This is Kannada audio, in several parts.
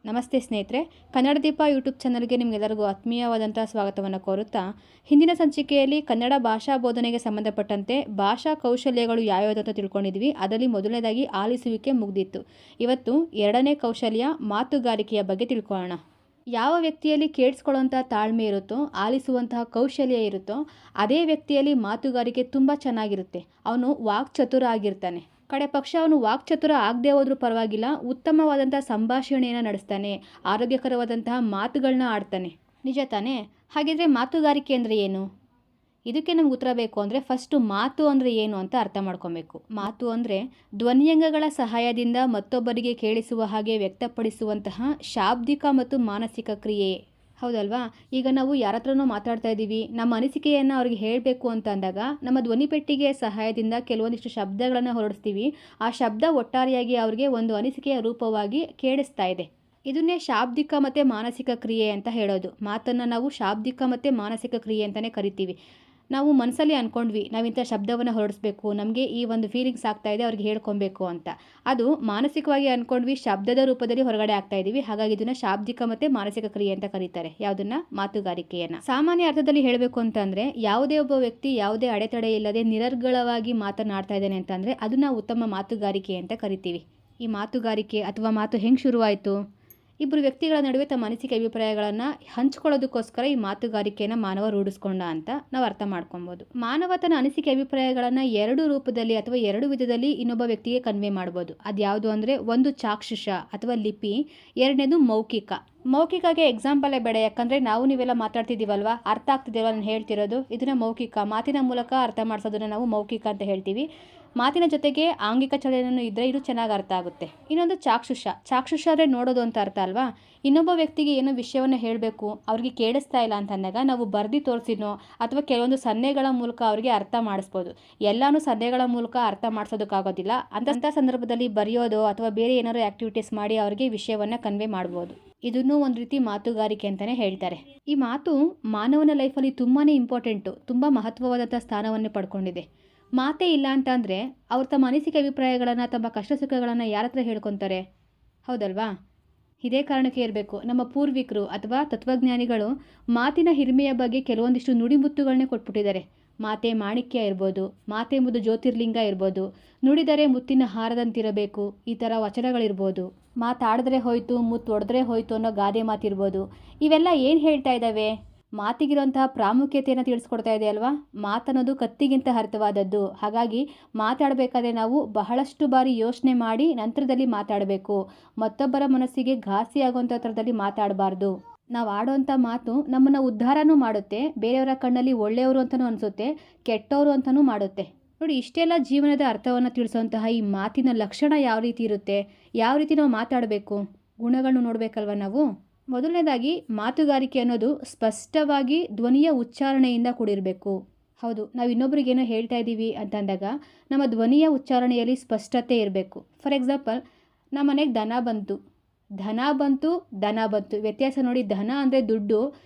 ನಮಸ್ತೆ ಸ್ನೇಹಿತರೆ, ಕನ್ನಡ ದೀಪ ಯೂಟ್ಯೂಬ್ ಚಾನಲ್ಗೆ ನಿಮಗೆಲ್ಲರಿಗೂ ಆತ್ಮೀಯವಾದಂಥ ಸ್ವಾಗತವನ್ನು ಕೋರುತ್ತಾ, ಹಿಂದಿನ ಸಂಚಿಕೆಯಲ್ಲಿ ಕನ್ನಡ ಭಾಷಾ ಬೋಧನೆಗೆ ಸಂಬಂಧಪಟ್ಟಂತೆ ಭಾಷಾ ಕೌಶಲ್ಯಗಳು ಯಾವ್ಯಾವುದು ಅಂತ ತಿಳ್ಕೊಂಡಿದ್ವಿ. ಅದರಲ್ಲಿ ಮೊದಲನೇದಾಗಿ ಆಲಿಸುವಿಕೆ ಮುಗ್ದಿತ್ತು. ಇವತ್ತು ಎರಡನೇ ಕೌಶಲ್ಯ ಮಾತುಗಾರಿಕೆಯ ಬಗ್ಗೆ ತಿಳ್ಕೊಳ್ಳೋಣ. ಯಾವ ವ್ಯಕ್ತಿಯಲ್ಲಿ ಕೇಳಿಸ್ಕೊಳ್ಳುವಂಥ ತಾಳ್ಮೆ ಇರುತ್ತೋ, ಆಲಿಸುವಂತಹ ಕೌಶಲ್ಯ ಇರುತ್ತೋ, ಅದೇ ವ್ಯಕ್ತಿಯಲ್ಲಿ ಮಾತುಗಾರಿಕೆ ತುಂಬ ಚೆನ್ನಾಗಿರುತ್ತೆ. ಅವನು ವಾಕ್ಚತುರ ಆಗಿರ್ತಾನೆ. ಕಡೆ ಪಕ್ಷ ಅವನು ವಾಕ್ಚತುರ ಆಗದೆ ಹೋದ್ರೂ ಪರವಾಗಿಲ್ಲ, ಉತ್ತಮವಾದಂಥ ಸಂಭಾಷಣೆಯನ್ನು ನಡೆಸ್ತಾನೆ, ಆರೋಗ್ಯಕರವಾದಂತಹ ಮಾತುಗಳನ್ನ ಆಡ್ತಾನೆ. ನಿಜ ತಾನೇ? ಹಾಗಿದ್ರೆ ಮಾತುಗಾರಿಕೆ ಅಂದರೆ ಏನು? ಇದಕ್ಕೆ ನಮ್ಗೆ ಉತ್ತರ ಬೇಕು ಅಂದರೆ ಫಸ್ಟು ಮಾತು ಅಂದರೆ ಏನು ಅಂತ ಅರ್ಥ ಮಾಡ್ಕೊಬೇಕು. ಮಾತು ಅಂದರೆ ಧ್ವನಿಯಂಗಗಳ ಸಹಾಯದಿಂದ ಮತ್ತೊಬ್ಬರಿಗೆ ಕೇಳಿಸುವ ಹಾಗೆ ವ್ಯಕ್ತಪಡಿಸುವಂತಹ ಶಾಬ್ದಿಕ ಮತ್ತು ಮಾನಸಿಕ ಕ್ರಿಯೆ. ಹೌದಲ್ವಾ? ಈಗ ನಾವು ಯಾರ ಹತ್ರನೋ ಮಾತಾಡ್ತಾ ಇದ್ದೀವಿ, ನಮ್ಮ ಅನಿಸಿಕೆಯನ್ನು ಅವ್ರಿಗೆ ಹೇಳಬೇಕು ಅಂತ ಅಂದಾಗ ನಮ್ಮ ಧ್ವನಿಪೆಟ್ಟಿಗೆಯ ಸಹಾಯದಿಂದ ಕೆಲವೊಂದಿಷ್ಟು ಶಬ್ದಗಳನ್ನು ಹೊರಡಿಸ್ತೀವಿ. ಆ ಶಬ್ದ ಒಟ್ಟಾರೆಯಾಗಿ ಅವ್ರಿಗೆ ಒಂದು ಅನಿಸಿಕೆಯ ರೂಪವಾಗಿ ಕೇಳಿಸ್ತಾ ಇದೆ. ಇದನ್ನೇ ಶಾಬ್ದಿಕ ಮತ್ತು ಮಾನಸಿಕ ಕ್ರಿಯೆ ಅಂತ ಹೇಳೋದು. ಮಾತನ್ನು ನಾವು ಶಾಬ್ದಿಕ ಮತ್ತು ಮಾನಸಿಕ ಕ್ರಿಯೆ ಅಂತಲೇ ಕರಿತೀವಿ. ನಾವು ಮನಸ್ಸಲ್ಲಿ ಅಂದ್ಕೊಂಡ್ವಿ, ನಾವಿಂಥ ಶಬ್ದವನ್ನು ಹೊರಡಿಸ್ಬೇಕು, ನಮಗೆ ಈ ಒಂದು ಫೀಲಿಂಗ್ಸ್ ಆಗ್ತಾ ಇದೆ, ಅವ್ರಿಗೆ ಹೇಳ್ಕೊಬೇಕು ಅಂತ. ಅದು ಮಾನಸಿಕವಾಗಿ ಅಂದ್ಕೊಂಡ್ವಿ, ಶಬ್ದದ ರೂಪದಲ್ಲಿ ಹೊರಗಡೆ ಆಗ್ತಾ ಇದ್ದೀವಿ. ಹಾಗಾಗಿ ಇದನ್ನು ಶಾಬ್ದಿಕ ಮತ್ತು ಮಾನಸಿಕ ಕ್ರಿಯೆ ಅಂತ ಕರೀತಾರೆ. ಯಾವುದನ್ನ? ಮಾತುಗಾರಿಕೆಯನ್ನು. ಸಾಮಾನ್ಯ ಅರ್ಥದಲ್ಲಿ ಹೇಳಬೇಕು ಅಂತಂದರೆ, ಯಾವುದೇ ಒಬ್ಬ ವ್ಯಕ್ತಿ ಯಾವುದೇ ಅಡೆತಡೆ ಇಲ್ಲದೆ ನಿರರ್ಗಳವಾಗಿ ಮಾತನಾಡ್ತಾ ಇದ್ದಾನೆ ಅಂತಂದರೆ ಅದನ್ನು ಉತ್ತಮ ಮಾತುಗಾರಿಕೆ ಅಂತ ಕರಿತೀವಿ. ಈ ಮಾತುಗಾರಿಕೆ ಅಥವಾ ಮಾತು ಹೆಂಗೆ ಶುರುವಾಯಿತು? ಇಬ್ಬರು ವ್ಯಕ್ತಿಗಳ ನಡುವೆ ತಮ್ಮ ಅನಿಸಿಕೆ ಅಭಿಪ್ರಾಯಗಳನ್ನು ಹಂಚ್ಕೊಳ್ಳೋದಕ್ಕೋಸ್ಕರ ಈ ಮಾತುಗಾರಿಕೆಯನ್ನು ಮಾನವ ರೂಢಿಸ್ಕೊಂಡ ಅಂತ ನಾವು ಅರ್ಥ ಮಾಡ್ಕೊಬೋದು. ಮಾನವ ತನ್ನ ಅನಿಸಿಕೆ ಅಭಿಪ್ರಾಯಗಳನ್ನು ಎರಡು ರೂಪದಲ್ಲಿ ಅಥವಾ ಎರಡು ವಿಧದಲ್ಲಿ ಇನ್ನೊಬ್ಬ ವ್ಯಕ್ತಿಗೆ ಕನ್ವೆ ಮಾಡ್ಬೋದು. ಅದು ಯಾವುದು ಅಂದರೆ, ಒಂದು ಚಾಕ್ಷುಷ ಅಥವಾ ಲಿಪಿ, ಎರಡನೇದು ಮೌಖಿಕ. ಮೌಖಿಕಗೆ ಎಕ್ಸಾಂಪಲೇ ಬೇಡ, ಯಾಕಂದರೆ ನೀವೆಲ್ಲ ಮಾತಾಡ್ತಿದ್ದೀವಲ್ವ, ಅರ್ಥ ಆಗ್ತಿದ್ದೀವಲ್ಲ ನಾನು ಹೇಳ್ತಿರೋದು, ಇದನ್ನು ಮೌಖಿಕ, ಮಾತಿನ ಮೂಲಕ ಅರ್ಥ ಮಾಡಿಸೋದನ್ನು ನಾವು ಮೌಖಿಕ ಅಂತ ಹೇಳ್ತೀವಿ. ಮಾತಿನ ಜೊತೆಗೆ ಆಂಗಿಕ ಚಲನೆಯೂ ಇದ್ದರೆ ಇದು ಚೆನ್ನಾಗಿ ಅರ್ಥ ಆಗುತ್ತೆ. ಇನ್ನೊಂದು ಚಾಕ್ಷುಷ. ಚಾಕ್ಷುಷ ಅಂದರೆ ನೋಡೋದು ಅಂತ ಅರ್ಥ ಅಲ್ವಾ? ಇನ್ನೊಬ್ಬ ವ್ಯಕ್ತಿಗೆ ಏನೋ ವಿಷಯವನ್ನು ಹೇಳಬೇಕು, ಅವ್ರಿಗೆ ಕೇಳಿಸ್ತಾ ಇಲ್ಲ ಅಂತಂದಾಗ ನಾವು ಬರ್ದು ತೋರಿಸಿನೋ ಅಥವಾ ಕೆಲವೊಂದು ಸನ್ನೆಗಳ ಮೂಲಕ ಅವರಿಗೆ ಅರ್ಥ ಮಾಡಿಸ್ಬೋದು. ಎಲ್ಲನೂ ಸನ್ನೆಗಳ ಮೂಲಕ ಅರ್ಥ ಮಾಡಿಸೋದಕ್ಕಾಗೋದಿಲ್ಲ. ಅಂಥ ಸಂದರ್ಭದಲ್ಲಿ ಬರೆಯೋದು ಅಥವಾ ಬೇರೆ ಏನಾದರೂ ಆ್ಯಕ್ಟಿವಿಟೀಸ್ ಮಾಡಿ ಅವರಿಗೆ ವಿಷಯವನ್ನು ಕನ್ವೆ ಮಾಡ್ಬೋದು. ಇದನ್ನು ಒಂದು ರೀತಿ ಮಾತುಗಾರಿಕೆ ಅಂತಲೇ ಹೇಳ್ತಾರೆ. ಈ ಮಾತು ಮಾನವನ ಲೈಫಲ್ಲಿ ತುಂಬಾ ಇಂಪಾರ್ಟೆಂಟು, ತುಂಬ ಮಹತ್ವವಾದಂಥ ಸ್ಥಾನವನ್ನು ಪಡ್ಕೊಂಡಿದೆ. ಮಾತೇ ಇಲ್ಲ ಅಂತ ಅಂದರೆ ಅವ್ರು ತಮ್ಮ ಅನಿಸಿಕೆ ಅಭಿಪ್ರಾಯಗಳನ್ನು, ತಮ್ಮ ಕಷ್ಟ ಸುಖಗಳನ್ನು ಯಾರ ಹತ್ರ ಹೇಳ್ಕೊತಾರೆ? ಹೌದಲ್ವಾ? ಇದೇ ಕಾರಣಕ್ಕೆ ಇರಬೇಕು ನಮ್ಮ ಪೂರ್ವಿಕರು ಅಥವಾ ತತ್ವಜ್ಞಾನಿಗಳು ಮಾತಿನ ಹಿರಿಮೆಯ ಬಗ್ಗೆ ಕೆಲವೊಂದಿಷ್ಟು ನುಡಿಮುತ್ತುಗಳನ್ನೇ ಕೊಟ್ಬಿಟ್ಟಿದ್ದಾರೆ. ಮಾತೆ ಮಾಣಿಕ್ಯ ಇರ್ಬೋದು, ಮಾತೆ ಎಂಬುದು ಜ್ಯೋತಿರ್ಲಿಂಗ ಇರ್ಬೋದು, ನುಡಿದರೆ ಮುತ್ತಿನ ಹಾರದಂತಿರಬೇಕು, ಈ ಥರ ವಚನಗಳಿರ್ಬೋದು. ಮಾತಾಡಿದ್ರೆ ಹೋಯ್ತು, ಮುತ್ತು ಒಡೆದ್ರೆ ಹೋಯ್ತು ಅನ್ನೋ ಗಾದೆ ಮಾತಿರ್ಬೋದು. ಇವೆಲ್ಲ ಏನು ಹೇಳ್ತಾ ಇದ್ದಾವೆ? ಮಾತಿಗಿರುವಂತಹ ಪ್ರಾಮುಖ್ಯತೆಯನ್ನು ತಿಳಿಸ್ಕೊಡ್ತಾ ಇದೆ ಅಲ್ವಾ? ಮಾತನ್ನೋದು ಕತ್ತಿಗಿಂತ ಹರಿತವಾದದ್ದು. ಹಾಗಾಗಿ ಮಾತಾಡಬೇಕಾದ್ರೆ ನಾವು ಬಹಳಷ್ಟು ಬಾರಿ ಯೋಚನೆ ಮಾಡಿ ನಂತರದಲ್ಲಿ ಮಾತಾಡಬೇಕು. ಮತ್ತೊಬ್ಬರ ಮನಸ್ಸಿಗೆ ಘಾಸಿ ಆಗುವಂಥ ಥರದಲ್ಲಿ ಮಾತಾಡಬಾರ್ದು. ನಾವು ಆಡುವಂಥ ಮಾತು ನಮ್ಮನ್ನು ಉದ್ಧಾರನೂ ಮಾಡುತ್ತೆ, ಬೇರೆಯವರ ಕಣ್ಣಲ್ಲಿ ಒಳ್ಳೆಯವರು ಅಂತಲೂ ಅನಿಸುತ್ತೆ, ಕೆಟ್ಟವರು ಅಂತಲೂ ಮಾಡುತ್ತೆ. ನೋಡಿ, ಇಷ್ಟೆಲ್ಲ ಜೀವನದ ಅರ್ಥವನ್ನು ತಿಳಿಸುವಂತಹ ಈ ಮಾತಿನ ಲಕ್ಷಣ ಯಾವ ರೀತಿ ಇರುತ್ತೆ, ಯಾವ ರೀತಿ ನಾವು ಮಾತಾಡಬೇಕು, ಗುಣಗಳನ್ನು ನೋಡಬೇಕಲ್ವ ನಾವು. ಮೊದಲನೇದಾಗಿ ಮಾತುಗಾರಿಕೆ ಅನ್ನೋದು ಸ್ಪಷ್ಟವಾಗಿ ಧ್ವನಿಯ ಉಚ್ಚಾರಣೆಯಿಂದ ಕೂಡಿರಬೇಕು. ಹೌದು, ನಾವು ಇನ್ನೊಬ್ರಿಗೇನೋ ಹೇಳ್ತಾ ಇದ್ದೀವಿ ಅಂತಂದಾಗ ನಮ್ಮ ಧ್ವನಿಯ ಉಚ್ಚಾರಣೆಯಲ್ಲಿ ಸ್ಪಷ್ಟತೆ ಇರಬೇಕು. ಫಾರ್ ಎಕ್ಸಾಂಪಲ್, ನಮ್ಮ ಮನೆಗೆ ದನ ಬಂತು, ದನ ಬಂತು ವ್ಯತ್ಯಾಸ ನೋಡಿ. ಧನ ಅಂದರೆ ದುಡ್ಡು,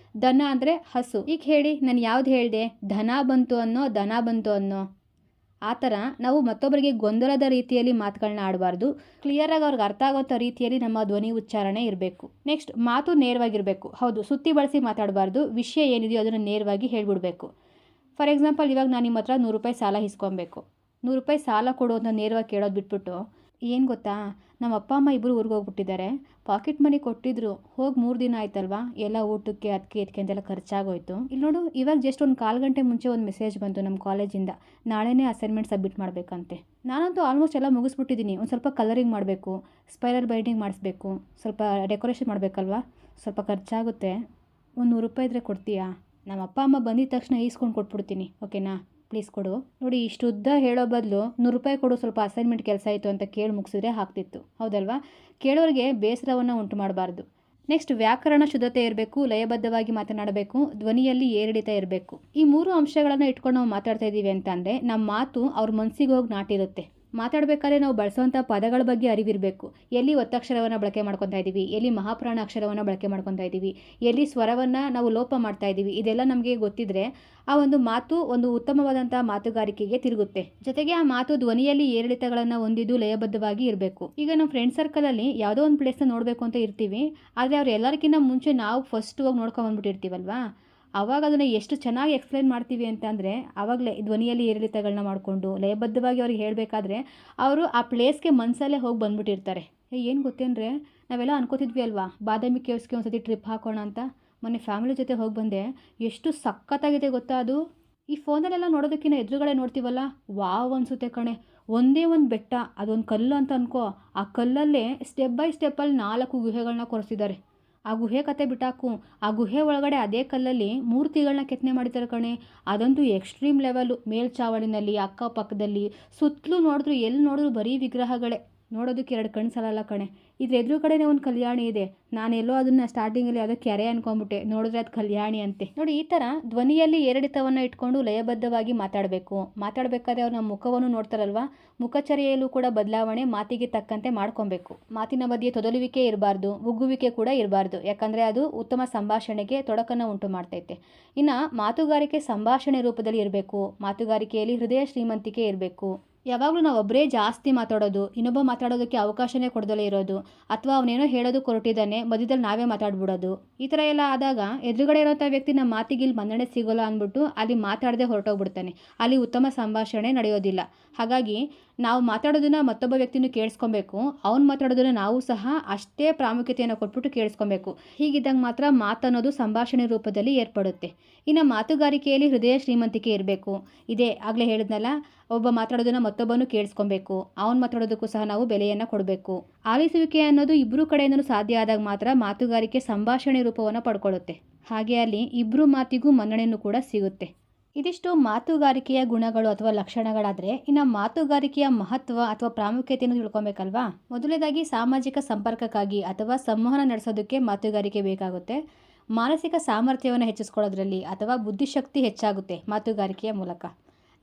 ದನ ಅಂದರೆ ಹಸು. ಈಗ ಹೇಳಿ, ನಾನು ಯಾವ್ದು ಹೇಳಿದೆ? ದನ ಬಂತು ಅನ್ನೋ, ದನ ಬಂತು ಅನ್ನೋ? ಆ ಥರ ನಾವು ಮತ್ತೊಬ್ಬರಿಗೆ ಗೊಂದಲದ ರೀತಿಯಲ್ಲಿ ಮಾತುಗಳನ್ನ ಆಡಬಾರ್ದು. ಕ್ಲಿಯರಾಗಿ ಅವ್ರಿಗೆ ಅರ್ಥ ಆಗೋಂಥ ರೀತಿಯಲ್ಲಿ ನಮ್ಮ ಧ್ವನಿ ಉಚ್ಚಾರಣೆ ಇರಬೇಕು. ನೆಕ್ಸ್ಟ್, ಮಾತು ನೇರವಾಗಿರಬೇಕು. ಹೌದು, ಸುತ್ತಿ ಬಳಸಿ ಮಾತಾಡಬಾರ್ದು. ವಿಷಯ ಏನಿದೆಯೋ ಅದನ್ನು ನೇರವಾಗಿ ಹೇಳ್ಬಿಡ್ಬೇಕು. ಫಾರ್ ಎಕ್ಸಾಂಪಲ್, ಇವಾಗ ನಾನು ನಿಮ್ಮ ಹತ್ರ 100 ರೂಪಾಯಿ ಸಾಲ ಇಸ್ಕೊಬೇಕು. 100 ರೂಪಾಯಿ ಸಾಲ ಕೊಡು ಅಂತ ನೇರವಾಗಿ ಕೇಳೋದು ಬಿಟ್ಬಿಟ್ಟು, ಏನು ಗೊತ್ತಾ, ನಮ್ಮ ಅಪ್ಪ ಅಮ್ಮ ಇಬ್ಬರು ಊರಿಗೆ ಹೋಗ್ಬಿಟ್ಟಿದ್ದಾರೆ, ಪಾಕೆಟ್ ಮನಿ ಕೊಟ್ಟಿದ್ರು, ಹೋಗಿ 3 ದಿನ ಆಯ್ತಲ್ವಾ, ಎಲ್ಲ ಊಟಕ್ಕೆ ಅದಕ್ಕೆ ಇದಕ್ಕೆ ಅಂತೆಲ್ಲ ಖರ್ಚಾಗೋಯ್ತು. ಇಲ್ಲಿ ನೋಡು, ಇವಾಗ ಜಸ್ಟ್ ಒಂದು 1/4 ಗಂಟೆ ಮುಂಚೆ ಒಂದು ಮೆಸೇಜ್ ಬಂತು ನಮ್ಮ ಕಾಲೇಜಿಂದ, ನಾಳೆನೇ ಅಸೈನ್ಮೆಂಟ್ ಸಬ್ಮಿಟ್ ಮಾಡಬೇಕಂತೆ. ನಾನಂತೂ ಆಲ್ಮೋಸ್ಟ್ ಎಲ್ಲ ಮುಗಿಸ್ಬಿಟ್ಟಿದ್ದೀನಿ. ಒಂದು ಸ್ವಲ್ಪ ಕಲರಿಂಗ್ ಮಾಡಬೇಕು, ಸ್ಪೈರಲ್ ಬೈಂಡಿಂಗ್ ಮಾಡಿಸ್ಬೇಕು, ಸ್ವಲ್ಪ ಡೆಕೋರೇಷನ್ ಮಾಡಬೇಕಲ್ವಾ, ಸ್ವಲ್ಪ ಖರ್ಚಾಗುತ್ತೆ. ಒಂದು 100 ರೂಪಾಯಿ ಇದ್ದರೆ ಕೊಡ್ತೀಯಾ? ನಮ್ಮ ಅಪ್ಪ ಅಮ್ಮ ಬಂದಿದ್ದ ತಕ್ಷಣ ಈಸ್ಕೊಂಡು ಕೊಟ್ಬಿಡ್ತೀನಿ, ಓಕೆನಾ? ಪ್ಲೀಸ್ ಕೊಡು. ನೋಡಿ, ಇಷ್ಟು ಉದ್ದ ಹೇಳೋ ಬದಲು 100 ರೂಪಾಯಿ ಕೊಡು, ಸ್ವಲ್ಪ ಅಸೈನ್ಮೆಂಟ್ ಕೆಲಸ ಆಯಿತು ಅಂತ ಕೇಳಿ ಮುಗಿಸಿದ್ರೆ ಆಗ್ತಿತ್ತು. ಹೌದಲ್ವಾ? ಕೇಳೋರಿಗೆ ಬೇಸರವನ್ನು ಉಂಟು ಮಾಡಬಾರ್ದು. ನೆಕ್ಸ್ಟ್, ವ್ಯಾಕರಣ ಶುದ್ಧತೆ ಇರಬೇಕು, ಲಯಬದ್ಧವಾಗಿ ಮಾತನಾಡಬೇಕು, ಧ್ವನಿಯಲ್ಲಿ ಏರಿಳಿತ ಇರಬೇಕು. ಈ 3 ಅಂಶಗಳನ್ನು ಇಟ್ಕೊಂಡು ನಾವು ಮಾತಾಡ್ತಾ ಇದ್ದೀವಿ ಅಂತಂದರೆ ನಮ್ಮ ಮಾತು ಅವ್ರ ಮನಸ್ಸಿಗೆ ಹೋಗಿ ನಾಟಿರುತ್ತೆ. ಮಾತಾಡಬೇಕಾದ್ರೆ ನಾವು ಬಳಸುವಂಥ ಪದಗಳ ಬಗ್ಗೆ ಅರಿವಿರಬೇಕು. ಎಲ್ಲಿ ಒತ್ತಕ್ಷರವನ್ನು ಬಳಕೆ ಮಾಡ್ಕೊತಾ ಇದ್ದೀವಿ, ಎಲ್ಲಿ ಮಹಾಪ್ರಾಣ ಅಕ್ಷರವನ್ನು ಬಳಕೆ ಮಾಡ್ಕೊತಾ ಇದ್ದೀವಿ, ಎಲ್ಲಿ ಸ್ವರವನ್ನು ನಾವು ಲೋಪ ಮಾಡ್ತಾ ಇದ್ದೀವಿ, ಇದೆಲ್ಲ ನಮಗೆ ಗೊತ್ತಿದ್ದರೆ ಆ ಒಂದು ಮಾತು ಒಂದು ಉತ್ತಮವಾದಂಥ ಮಾತುಗಾರಿಕೆಗೆ ತಿರುಗುತ್ತೆ. ಜೊತೆಗೆ ಆ ಮಾತು ಧ್ವನಿಯಲ್ಲಿ ಏರಿಳಿತಗಳನ್ನು ಹೊಂದಿದ್ದು ಲಯಬದ್ಧವಾಗಿ ಇರಬೇಕು. ಈಗ ನಮ್ಮ ಫ್ರೆಂಡ್ ಸರ್ಕಲಲ್ಲಿ ಯಾವುದೋ ಒಂದು ಪ್ಲೇಸ್ನ ನೋಡಬೇಕು ಅಂತ ಇರ್ತೀವಿ, ಆದರೆ ಅವ್ರು ಎಲ್ಲರಿಗಿಂತ ಮುಂಚೆ ನಾವು ಫಸ್ಟ್ ಹೋಗಿ ನೋಡ್ಕೊಂಬಂದ್ಬಿಟ್ಟಿರ್ತೀವಲ್ವಾ, ಆವಾಗ ಅದನ್ನು ಎಷ್ಟು ಚೆನ್ನಾಗಿ ಎಕ್ಸ್ಪ್ಲೈನ್ ಮಾಡ್ತೀವಿ ಅಂತಂದರೆ ಆವಾಗಲೇ ಧ್ವನಿಯಲ್ಲಿ ಏರಿಳಿತಗಳನ್ನ ಮಾಡಿಕೊಂಡು ಲಯಬದ್ಧವಾಗಿ ಅವ್ರಿಗೆ ಹೇಳಬೇಕಾದ್ರೆ ಅವರು ಆ ಪ್ಲೇಸ್ಗೆ ಮನಸಲ್ಲೇ ಹೋಗಿ ಬಂದ್ಬಿಟ್ಟಿರ್ತಾರೆ. ಏನು ಗೊತ್ತೇನ್ರೆ, ನಾವೆಲ್ಲ ಅನ್ಕೋತಿದ್ವಿ ಅಲ್ವಾ ಬಾದಾಮಿ ಕೇವ್ಸ್ಗೆ ಒಂದ್ಸತಿ ಟ್ರಿಪ್ ಹಾಕೋಣ ಅಂತ. ಮೊನ್ನೆ ಫ್ಯಾಮಿಲಿ ಜೊತೆ ಹೋಗಿ ಬಂದೆ, ಎಷ್ಟು ಸಖತ್ತಾಗಿದೆ ಗೊತ್ತಾ ಅದು. ಈ ಫೋನಲ್ಲೆಲ್ಲ ನೋಡೋದಕ್ಕಿಂತ ಎದುರುಗಡೆ ನೋಡ್ತೀವಲ್ಲ, ವಾವ್ ಅನಿಸುತ್ತೆ ಕಣೆ. ಒಂದೇ ಒಂದು ಬೆಟ್ಟ, ಅದೊಂದು ಕಲ್ಲು ಅಂತ ಅನ್ಕೋ, ಆ ಕಲ್ಲಲ್ಲೇ ಸ್ಟೆಪ್ ಬೈ ಸ್ಟೆಪ್ಪಲ್ಲಿ 4 ಗುಹೆಗಳನ್ನ ಕೊರೆಸಿದ್ದಾರೆ. ಆ ಗುಹೆ ಕತೆ ಬಿಟ್ಟಾಕು, ಆ ಗುಹೆ ಒಳಗಡೆ ಅದೇ ಕಲ್ಲಲ್ಲಿ ಮೂರ್ತಿಗಳನ್ನ ಕೆತ್ತನೆ ಮಾಡಿದ್ದಾರೆ ಕಣೆ. ಅದಂತೂ ಎಕ್ಸ್ಟ್ರೀಮ್ ಲೆವೆಲು. ಮೇಲ್ಚಾವಡಿನಲ್ಲಿ, ಅಕ್ಕಪಕ್ಕದಲ್ಲಿ, ಸುತ್ತಲೂ ನೋಡಿದ್ರು ಎಲ್ಲಿ ನೋಡಿದ್ರು ಬರೀ ವಿಗ್ರಹಗಳೇ. ನೋಡೋದಕ್ಕೆ 2 ಕಣ್ಣು ಸಾಲಲ್ಲ ಕಣೆ. ಇದ್ರ ಎದುರು ಕಡೆನೇ ಒಂದು ಕಲ್ಯಾಣಿ ಇದೆ. ನಾನೆಲ್ಲೋ ಅದನ್ನು ಸ್ಟಾರ್ಟಿಂಗಲ್ಲಿ ಯಾವುದೋ ಕೆರೆ ಅನ್ಕೊಂಬಿಟ್ಟೆ, ನೋಡಿದ್ರೆ ಅದು ಕಲ್ಯಾಣಿ ಅಂತೆ. ನೋಡಿ, ಈ ಥರ ಧ್ವನಿಯಲ್ಲಿ ಏರಿಳಿತವನ್ನು ಇಟ್ಕೊಂಡು ಲಯಬದ್ಧವಾಗಿ ಮಾತಾಡಬೇಕು. ಮಾತಾಡಬೇಕಾದ್ರೆ ಅವ್ರು ನಮ್ಮ ಮುಖವನ್ನು ನೋಡ್ತಾರಲ್ವ, ಮುಖಚರ್ಯೆಯಲ್ಲೂ ಕೂಡ ಬದಲಾವಣೆ ಮಾತಿಗೆ ತಕ್ಕಂತೆ ಮಾಡ್ಕೊಬೇಕು. ಮಾತಿನ ಮಧ್ಯೆ ತೊದಲುವಿಕೆ ಇರಬಾರ್ದು, ಉಗ್ಗುವಿಕೆ ಕೂಡ ಇರಬಾರ್ದು. ಯಾಕಂದರೆ ಅದು ಉತ್ತಮ ಸಂಭಾಷಣೆಗೆ ತೊಡಕನ್ನು ಉಂಟು ಮಾಡ್ತೈತೆ. ಇನ್ನು ಮಾತುಗಾರಿಕೆ ಸಂಭಾಷಣೆ ರೂಪದಲ್ಲಿ ಇರಬೇಕು. ಮಾತುಗಾರಿಕೆಯಲ್ಲಿ ಹೃದಯ ಶ್ರೀಮಂತಿಕೆ ಇರಬೇಕು. ಯಾವಾಗಲೂ ನಾವು ಒಬ್ಬರೇ ಜಾಸ್ತಿ ಮಾತಾಡೋದು, ಇನ್ನೊಬ್ಬ ಮಾತಾಡೋದಕ್ಕೆ ಅವಕಾಶನೇ ಕೊಡದಲೇ ಇರೋದು, ಅಥವಾ ಅವನೇನೋ ಹೇಳೋದು ಕೊರಟಿದ್ದಾನೆ ಮಧ್ಯದಲ್ಲಿ ನಾವೇ ಮಾತಾಡ್ಬಿಡೋದು, ಈ ಥರ ಎಲ್ಲ ಆದಾಗ ಎದುರುಗಡೆ ಇರೋಂಥ ವ್ಯಕ್ತಿ ನಮ್ಮ ಮಾತಿಗೆ ಇಲ್ಲಿ ಮನ್ನಣೆ ಸಿಗೋಲ್ಲ ಅಂದ್ಬಿಟ್ಟು ಅಲ್ಲಿ ಮಾತಾಡದೆ ಹೊರಟೋಗ್ಬಿಡ್ತಾನೆ. ಅಲ್ಲಿ ಉತ್ತಮ ಸಂಭಾಷಣೆ ನಡೆಯೋದಿಲ್ಲ. ಹಾಗಾಗಿ ನಾವು ಮಾತಾಡೋದನ್ನ ಮತ್ತೊಬ್ಬ ವ್ಯಕ್ತಿನೂ ಕೇಳಿಸ್ಕೊಬೇಕು, ಅವ್ನು ಮಾತಾಡೋದನ್ನ ನಾವು ಸಹ ಅಷ್ಟೇ ಪ್ರಾಮುಖ್ಯತೆಯನ್ನು ಕೊಟ್ಬಿಟ್ಟು ಕೇಳಿಸ್ಕೊಬೇಕು. ಹೀಗಿದ್ದಾಗ ಮಾತ್ರ ಮಾತನ್ನೋದು ಸಂಭಾಷಣೆ ರೂಪದಲ್ಲಿ ಏರ್ಪಡುತ್ತೆ. ಇನ್ನು ಮಾತುಗಾರಿಕೆಯಲ್ಲಿ ಹೃದಯ ಶ್ರೀಮಂತಿಕೆ ಇರಬೇಕು. ಇದೇ ಆಗಲೇ ಹೇಳಿದ್ನಲ್ಲ, ಒಬ್ಬ ಮಾತಾಡೋದನ್ನ ಮತ್ತೊಬ್ಬನು ಕೇಳಿಸ್ಕೊಬೇಕು, ಅವ್ನು ಮಾತಾಡೋದಕ್ಕೂ ಸಹ ನಾವು ಬೆಲೆಯನ್ನು ಕೊಡಬೇಕು. ಆಲಿಸುವಿಕೆ ಅನ್ನೋದು ಇಬ್ಬರು ಕಡೆಯಿಂದಲೂ ಸಾಧ್ಯ ಆದಾಗ ಮಾತ್ರ ಮಾತುಗಾರಿಕೆ ಸಂಭಾಷಣೆ ರೂಪವನ್ನು ಪಡ್ಕೊಳ್ಳುತ್ತೆ. ಹಾಗೆ ಅಲ್ಲಿ ಇಬ್ಬರು ಮಾತಿಗೂ ಮನ್ನಣೆಯೂ ಕೂಡ ಸಿಗುತ್ತೆ. ಇದಿಷ್ಟು ಮಾತುಗಾರಿಕೆಯ ಗುಣಗಳು ಅಥವಾ ಲಕ್ಷಣಗಳಾದರೆ, ಇನ್ನು ಮಾತುಗಾರಿಕೆಯ ಮಹತ್ವ ಅಥವಾ ಪ್ರಾಮುಖ್ಯತೆಯನ್ನು ತಿಳ್ಕೊಬೇಕಲ್ವಾ. ಮೊದಲನೇದಾಗಿ ಸಾಮಾಜಿಕ ಸಂಪರ್ಕಕ್ಕಾಗಿ ಅಥವಾ ಸಂವಹನ ನಡೆಸೋದಕ್ಕೆ ಮಾತುಗಾರಿಕೆ ಬೇಕಾಗುತ್ತೆ. ಮಾನಸಿಕ ಸಾಮರ್ಥ್ಯವನ್ನು ಹೆಚ್ಚಿಸ್ಕೊಳ್ಳೋದ್ರಲ್ಲಿ ಅಥವಾ ಬುದ್ಧಿಶಕ್ತಿ ಹೆಚ್ಚಾಗುತ್ತೆ ಮಾತುಗಾರಿಕೆಯ ಮೂಲಕ.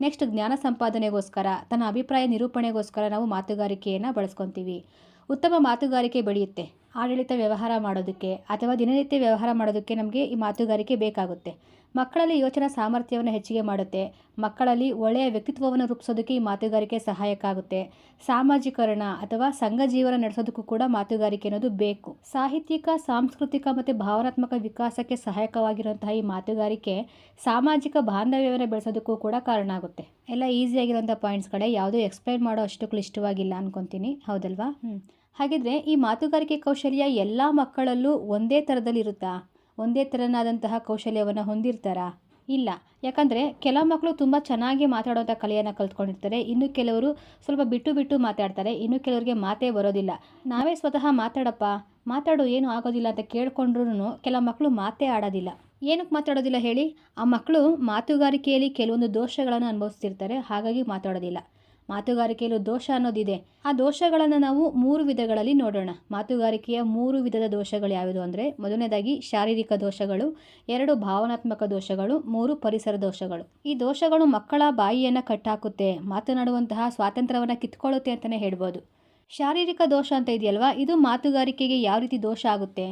ನೆಕ್ಸ್ಟ್, ಜ್ಞಾನ ಸಂಪಾದನೆಗೋಸ್ಕರ, ತನ್ನ ಅಭಿಪ್ರಾಯ ನಿರೂಪಣೆಗೋಸ್ಕರ ನಾವು ಮಾತುಗಾರಿಕೆಯನ್ನು ಬಳಸ್ಕೊತೀವಿ. ಉತ್ತಮ ಮಾತುಗಾರಿಕೆ ಬೆಳೆಯುತ್ತೆ. ಆಡಳಿತ ವ್ಯವಹಾರ ಮಾಡೋದಕ್ಕೆ ಅಥವಾ ದಿನನಿತ್ಯ ವ್ಯವಹಾರ ಮಾಡೋದಕ್ಕೆ ನಮಗೆ ಈ ಮಾತುಗಾರಿಕೆ ಬೇಕಾಗುತ್ತೆ. ಮಕ್ಕಳಲ್ಲಿ ಯೋಚನಾ ಸಾಮರ್ಥ್ಯವನ್ನು ಹೆಚ್ಚಿಗೆ ಮಾಡುತ್ತೆ. ಮಕ್ಕಳಲ್ಲಿ ಒಳ್ಳೆಯ ವ್ಯಕ್ತಿತ್ವವನ್ನು ರೂಪಿಸೋದಕ್ಕೆ ಈ ಮಾತುಗಾರಿಕೆ ಸಹಾಯಕ ಆಗುತ್ತೆ. ಸಾಮಾಜೀಕರಣ ಅಥವಾ ಸಂಘ ಜೀವನ ನಡೆಸೋದಕ್ಕೂ ಕೂಡ ಮಾತುಗಾರಿಕೆ ಅನ್ನೋದು ಬೇಕು. ಸಾಹಿತ್ಯಿಕ, ಸಾಂಸ್ಕೃತಿಕ ಮತ್ತು ಭಾವನಾತ್ಮಕ ವಿಕಾಸಕ್ಕೆ ಸಹಾಯಕವಾಗಿರುವಂತಹ ಈ ಮಾತುಗಾರಿಕೆ ಸಾಮಾಜಿಕ ಬಾಂಧವ್ಯವನ್ನು ಬೆಳೆಸೋದಕ್ಕೂ ಕೂಡ ಕಾರಣ ಆಗುತ್ತೆ. ಎಲ್ಲ ಈಸಿಯಾಗಿರೋಂಥ ಪಾಯಿಂಟ್ಸ್ಗಳೇ, ಯಾವುದೂ ಎಕ್ಸ್ಪ್ಲೈನ್ ಮಾಡೋ ಅಷ್ಟು ಕ್ಲಿಷ್ಟವಾಗಿಲ್ಲ ಅನ್ಕೊತೀನಿ, ಹೌದಲ್ವಾ? ಹಾಗಿದ್ರೆ ಈ ಮಾತುಗಾರಿಕೆ ಕೌಶಲ್ಯ ಎಲ್ಲ ಮಕ್ಕಳಲ್ಲೂ ಒಂದೇ ಥರದಲ್ಲಿ ಇರುತ್ತಾ? ಒಂದೇ ಥರನಾದಂತಹ ಕೌಶಲ್ಯವನ್ನು ಹೊಂದಿರ್ತಾರಾ? ಇಲ್ಲ. ಯಾಕಂದರೆ ಕೆಲವು ಮಕ್ಕಳು ತುಂಬ ಚೆನ್ನಾಗಿ ಮಾತಾಡೋಂಥ ಕಲೆಯನ್ನು ಕಲ್ತ್ಕೊಂಡಿರ್ತಾರೆ. ಇನ್ನು ಕೆಲವರು ಸ್ವಲ್ಪ ಬಿಟ್ಟು ಮಾತಾಡ್ತಾರೆ. ಇನ್ನು ಕೆಲವರಿಗೆ ಮಾತೇ ಬರೋದಿಲ್ಲ. ನಾವೇ ಸ್ವತಃ ಮಾತಾಡಪ್ಪ, ಮಾತಾಡು, ಏನೂ ಆಗೋದಿಲ್ಲ ಅಂತ ಕೇಳ್ಕೊಂಡ್ರೂ ಕೆಲವು ಮಕ್ಕಳು ಮಾತೇ ಆಡೋದಿಲ್ಲ. ಏನಕ್ಕೆ ಮಾತಾಡೋದಿಲ್ಲ ಹೇಳಿ? ಆ ಮಕ್ಕಳು ಮಾತುಗಾರಿಕೆಯಲ್ಲಿ ಕೆಲವೊಂದು ದೋಷಗಳನ್ನು ಅನುಭವಿಸ್ತಿರ್ತಾರೆ, ಹಾಗಾಗಿ ಮಾತಾಡೋದಿಲ್ಲ. ಮಾತುಗಾರಿಕೆಯಲ್ಲೂ ದೋಷ ಅನ್ನೋದಿದೆ. ಆ ದೋಷಗಳನ್ನು ನಾವು 3 ವಿಧಗಳಲ್ಲಿ ನೋಡೋಣ. ಮಾತುಗಾರಿಕೆಯ 3 ವಿಧದ ದೋಷಗಳು ಯಾವುದು ಅಂದರೆ, ಮೊದಲನೇದಾಗಿ ಶಾರೀರಿಕ ದೋಷಗಳು, 2 ಭಾವನಾತ್ಮಕ ದೋಷಗಳು, 3 ಪರಿಸರ ದೋಷಗಳು. ಈ ದೋಷಗಳು ಮಕ್ಕಳ ಬಾಯಿಯನ್ನು ಕಟ್ಟಾಕುತ್ತೆ, ಮಾತನಾಡುವಂತಹ ಸ್ವಾತಂತ್ರ್ಯವನ್ನು ಕಿತ್ಕೊಳ್ಳುತ್ತೆ ಅಂತಲೇ ಹೇಳ್ಬೋದು. ಶಾರೀರಿಕ ದೋಷ ಅಂತ ಇದೆಯಲ್ವಾ, ಇದು ಮಾತುಗಾರಿಕೆಗೆ ಯಾವ ರೀತಿ ದೋಷ ಆಗುತ್ತೆ?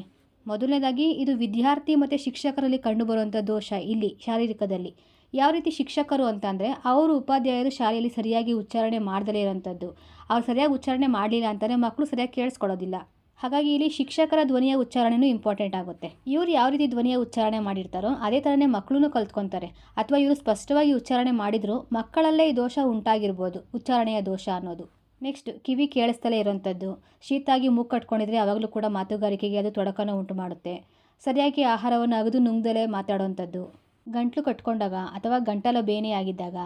ಮೊದಲನೇದಾಗಿ ಇದು ವಿದ್ಯಾರ್ಥಿ ಮತ್ತು ಶಿಕ್ಷಕರಲ್ಲಿ ಕಂಡುಬರುವಂಥ ದೋಷ. ಇಲ್ಲಿ ಶಾರೀರಿಕದಲ್ಲಿ ಯಾವ ರೀತಿ ಶಿಕ್ಷಕರು ಅಂತಂದರೆ, ಅವರು ಉಪಾಧ್ಯಾಯರು ಶಾಲೆಯಲ್ಲಿ ಸರಿಯಾಗಿ ಉಚ್ಚಾರಣೆ ಮಾಡದಲೇ ಇರೋಂಥದ್ದು. ಅವ್ರು ಸರಿಯಾಗಿ ಉಚ್ಚಾರಣೆ ಮಾಡಲಿಲ್ಲ ಅಂತಂದರೆ ಮಕ್ಕಳು ಸರಿಯಾಗಿ ಕೇಳಿಸ್ಕೊಳ್ಳೋದಿಲ್ಲ. ಹಾಗಾಗಿ ಇಲ್ಲಿ ಶಿಕ್ಷಕರ ಧ್ವನಿಯ ಉಚ್ಚಾರಣೆಯೂ ಇಂಪಾರ್ಟೆಂಟ್ ಆಗುತ್ತೆ. ಇವರು ಯಾವ ರೀತಿ ಧ್ವನಿಯ ಉಚ್ಚಾರಣೆ ಮಾಡಿರ್ತಾರೋ ಅದೇ ಥರನೇ ಮಕ್ಕಳೂ ಕಲ್ತ್ಕೊತಾರೆ. ಅಥವಾ ಇವರು ಸ್ಪಷ್ಟವಾಗಿ ಉಚ್ಚಾರಣೆ ಮಾಡಿದರೂ ಮಕ್ಕಳಲ್ಲೇ ಈ ದೋಷ ಉಂಟಾಗಿರ್ಬೋದು, ಉಚ್ಚಾರಣೆಯ ದೋಷ ಅನ್ನೋದು. ನೆಕ್ಸ್ಟ್, ಕಿವಿ ಕೇಳಿಸ್ತಲೇ ಇರೋಂಥದ್ದು. ಶೀತಾಗಿ ಮೂಗು ಕಟ್ಕೊಂಡಿದ್ರೆ ಆವಾಗಲೂ ಕೂಡ ಮಾತುಗಾರಿಕೆಗೆ ಅದು ತೊಡಕನ್ನು ಉಂಟು ಮಾಡುತ್ತೆ. ಸರಿಯಾಗಿ ಆಹಾರವನ್ನು ಅಗದು ನುಂಗ್ದಲೇ ಮಾತಾಡೋವಂಥದ್ದು. ಗಂಟಲು ಕಟ್ಕೊಂಡಾಗ ಅಥವಾ ಗಂಟಲ ಬೇನೆಯಾಗಿದ್ದಾಗ,